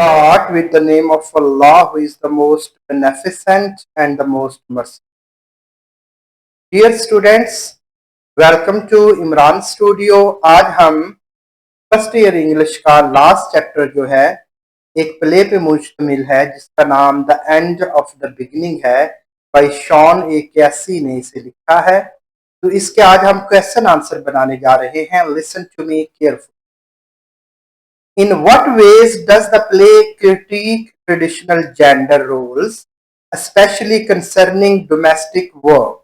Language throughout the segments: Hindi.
start with the name of Allah, who is the most beneficent and the most merciful. Dear students, welcome to Imran studio. आज हम फर्स्ट ईयर इंग्लिश का लास्ट चैप्टर जो है एक प्ले पे मुश्तमिल है जिसका नाम the end of the beginning है, बाय शॉन ए कैसी ने इसे लिखा है। तो इसके आज हम क्वेश्चन आंसर बनाने जा रहे हैं। Listen to me careful. In what ways does the play critique traditional gender roles, especially concerning domestic work?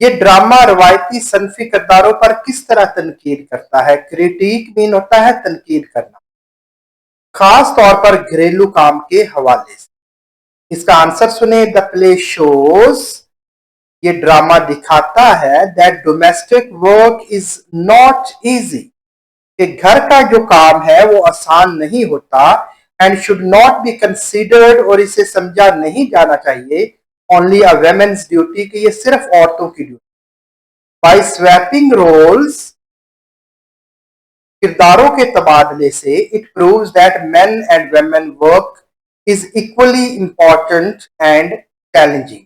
ये ड्रामा रवायती सनफी किरदारों पर किस तरह तनकीद करता है। क्रिटिक मीन होता है तनकीद करना, खास तौर पर घरेलू काम के हवाले से। इसका आंसर सुने। द प्ले शोज, ये ड्रामा दिखाता है, that domestic work is not easy, कि घर का जो काम है वो आसान नहीं होता। And should not be considered, और इसे समझा नहीं जाना चाहिए, ओनली अ वेमेन्स ड्यूटी, कि ये सिर्फ औरतों की ड्यूटी। बाय स्वैपिंग रोल्स, किरदारों के तबादले से, it proves that main and women work is equally important and challenging.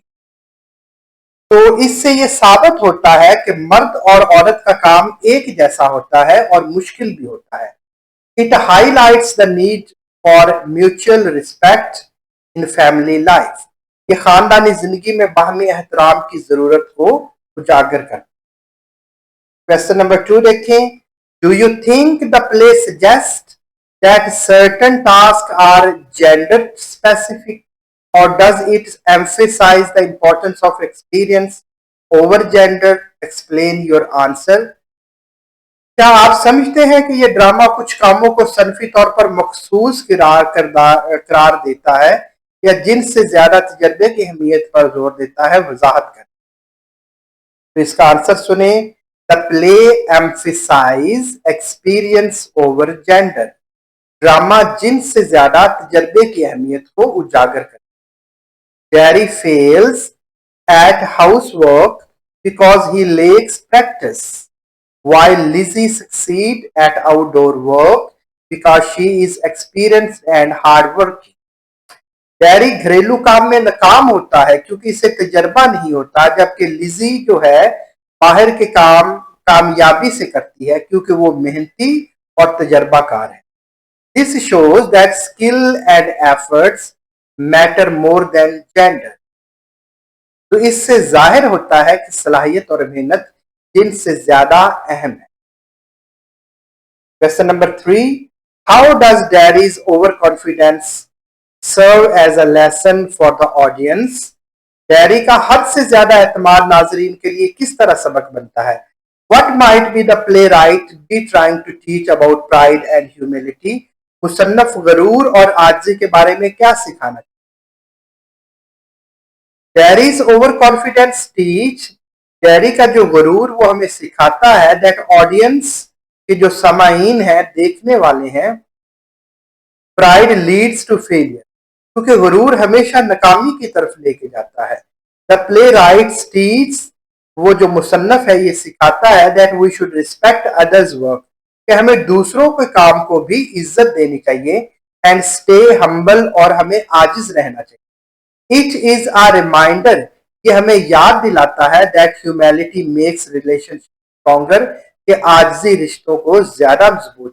तो इससे ये साबित होता है कि मर्द और औरत का काम एक जैसा होता है और मुश्किल भी होता है। It highlights the need for mutual respect in family life, ये खानदानी जिंदगी में बाहमी एहतराम की जरूरत को उजागर करता है। क्वेश्चन नंबर 2 देखें। Do you think the play suggest that certain task are gender specific, or does it emphasize the importance of experience over gender? Explain your answer. क्या आप समझते हैं कि यह ड्रामा कुछ कामों को सनफी तौर पर मखसूस करार देता है या जिन्स से ज्यादा तजर्बे की अहमियत पर जोर देता है? वजाहत करें। तो इसका आंसर सुने। The play emphasise experience over gender, drama jeans से ज्यादा तजर्बे की अहमियत को उजागर करता है। Gary fails at housework because he lacks practice, while Lizzie succeeds at outdoor work because she is experienced and hardworking. Gary घरेलू काम में नाकाम होता है क्योंकि इसे तजर्बा नहीं होता, जबकि लिजी जो है बाहर के काम कामयाबी से करती है क्योंकि वो मेहनती और तजर्बाकार है। This shows that skill and efforts matter more than gender. तो इससे जाहिर होता है कि सलाहियत और मेहनत जिनसे ज्यादा अहम है। Question number 3। How does daddy's over confidence serve as a lesson for the audience? Daddy का हद से ज्यादा एतमाद नाजरीन के लिए किस तरह सबक बनता है? What might be the playwright be trying to teach about pride and humility? मुसन्नफ गरूर और आजिज़ी के बारे में क्या सिखाना? डैरीज ओवर कॉन्फिडेंस टीच, डैरी का जो गरूर वो हमें सिखाता है दैट ऑडियंस के जो समाईन है, देखने वाले हैं, प्राइड लीड्स टू फेलियर, क्योंकि गरूर हमेशा नाकामी की तरफ लेके जाता है। द प्ले राइट्स टीच, वो जो मुसन्नफ है ये सिखाता है that we should respect others work, कि हमें दूसरों के काम को भी इज्जत देनी चाहिए, एंड स्टे हम्बल, और हमें आजिज रहना चाहिए। इट इज अ रिमाइंडर, कि हमें याद दिलाता है that humanity makes relationship stronger, कि आजिज़ी रिश्तों को ज्यादा मजबूत।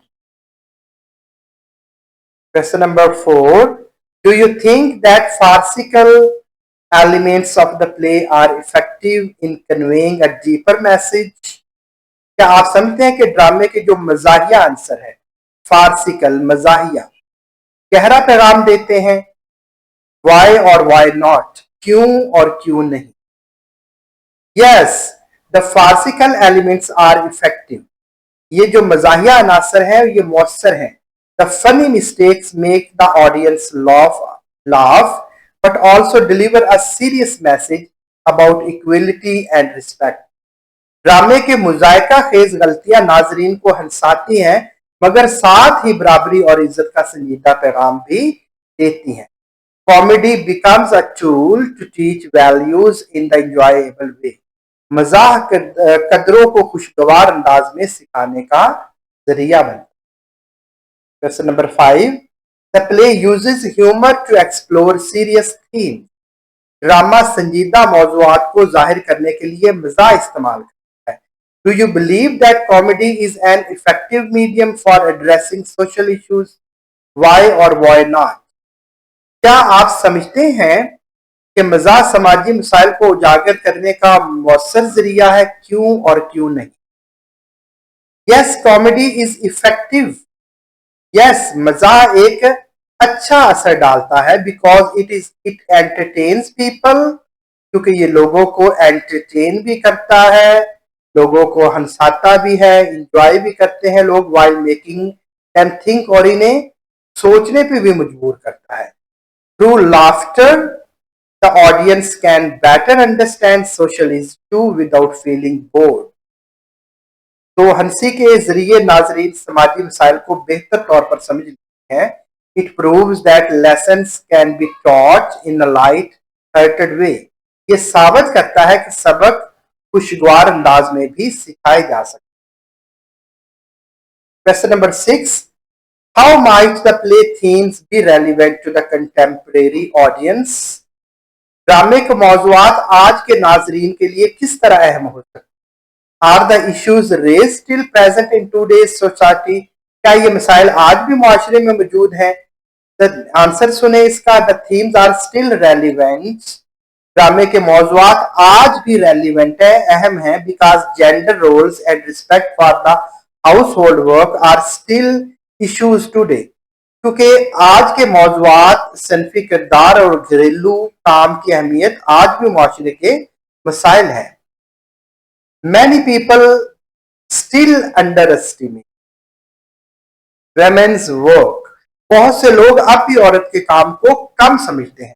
Question number 4। Do you think that farcical elements of the play are effective in conveying a deeper message? क्या आप समझते हैं कि ड्रामे के जो मजाहिया आंसर है, फार्सिकल मजाहिया, गहरा पैगाम देते हैं? वाई और वाई नॉट, क्यों और क्यों नहीं? Yes, the farcical elements are effective, ये जो मजाहिया अनासर है ये मौसर हैं। The funny mistakes make the audience laugh but also deliver a serious message about equality and respect. ड्रामे के मुजायका खेज गलतियां नाजरीन को हंसाती हैं, मगर साथ ही बराबरी और इज्जत का संजीदा पैगाम भी देती हैं। Comedy becomes a tool to teach values in the enjoyable way. मजाह कदरों को खुशगवार अंदाज में सिखाने का जरिया बनता है। Question number 5। The play uses humor to explore serious themes. Drama संजीदा मौज़ूआत को जाहिर करने के लिए मज़ाक इस्तेमाल करता है. Do you believe that comedy is an effective medium for addressing social issues? Why or why not? क्या आप समझते हैं कि मज़ाक समाजी मसाइल को उजागर करने का मौसर जरिया है? क्यों और क्यों नहीं? Yes, comedy is effective. Yes, मज़ाक एक अच्छा असर डालता है because it entertains people, क्योंकि ये लोगों को entertain भी करता है, लोगों को हंसाता भी है, enjoy भी करते हैं लोग while making them think, और इन्हें सोचने पे भी मजबूर करता है. Through laughter, the audience can better understand social issues without feeling bored. तो हंसी के जरिए नाजरीन समाजी मसाइल को बेहतर तौर पर समझ लेते हैं. It proves that lessons can be taught in a light-hearted way. ये साबित करता है कि सबक खुशगवार अंदाज में भी सिखाए जा सकते. Question number 6. How might the play themes be relevant to the contemporary audience? ड्रामे के मौज़ूआत आज के नाजरीन के लिए किस तरह अहम हो सकते हैं? Are the issues raised still present in today's society? क्या ये मसाइल आज भी मुआशरे में मौजूद हैं? आंसर सुने इसका. The themes are still relevant. ड्रामे के मौज़ूआत आज भी रेलिवेंट है, अहम है, because gender roles and respect for the household work are still issues today. क्योंकि आज के मौज़ूआत सनफी किरदार और घरेलू काम की अहमियत आज भी मुआशरे के मसाइल हैं. Many people still underestimate women's work. बहुत से लोग अब भी औरत के काम को कम समझते हैं.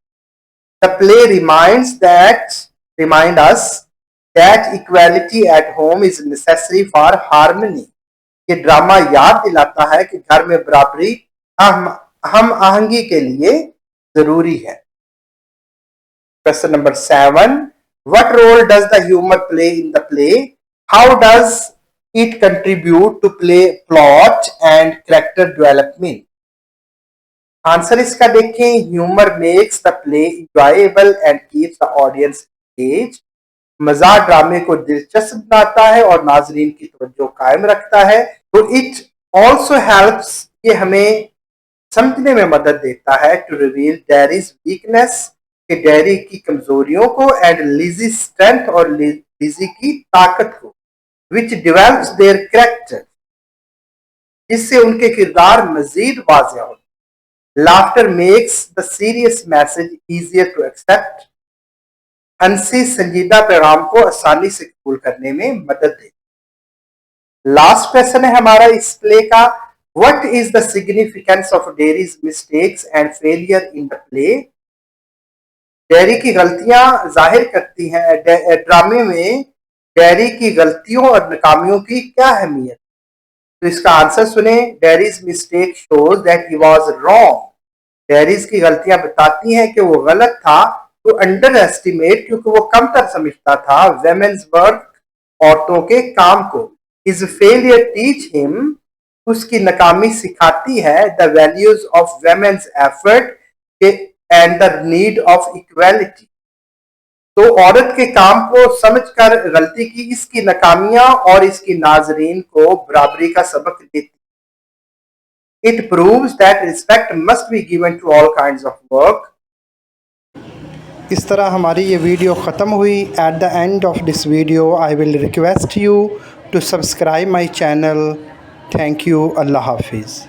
The play remind us that equality at home is necessary for harmony. ये ड्रामा याद दिलाता है कि घर में बराबरी हम आहंगी के लिए जरूरी है. Question number 7. What role does the humor play in the play? How does it contribute to plot and character development? Answer इसका देखें. Humor makes the play enjoyable and keeps the audience engaged. मजाक ड्रामे को दिलचस्प बनाता है और नाजरीन की तवज्जो कायम रखता है. तो it also helps, ये हमें समझने में मदद देता है, to reveal Derry's weakness, कि डेरी की कमजोरियों को, एंड लिजी स्ट्रेंथ, और लिजी की ताकत को, विच डिवेल्प्स देयर कैरेक्टर, जिससे उनके किरदार मजीद वाज़ेह होते. Laughter makes the serious message easier to accept. हंसी संजीदा पैगाम को आसानी से कबूल करने में मदद देती. लास्ट क्वेश्चन है हमारा इस प्ले का. What is the significance of dairies mistakes and failure in the play? Dairy की गलतियां जाहिर करती हैं, ड्रामे में डेरी की गलतियों और नाकामियों की क्या अहमियत? तो इसका आंसर सुने. Dairies mistake shows that he was wrong. Dairies की गलतियां बताती हैं कि वो गलत था. तो अंडर एस्टिमेट, क्योंकि वो कमतर समझता था, वेमेन्स वर्क, औरतों के काम को. हिज फेलियर टीच हिम, उसकी नाकामी सिखाती है, the values of women's effort and the need of equality. तो औरत के काम को समझकर गलती की इसकी नाकामियां और इसकी नाजरीन को बराबरी का सबक देती. It proves that respect must be given to all kinds of work. इस तरह हमारी ये वीडियो ख़त्म हुई. At the end of this video I will request you to subscribe my channel. Thank you. अल्लाह हाफिज़.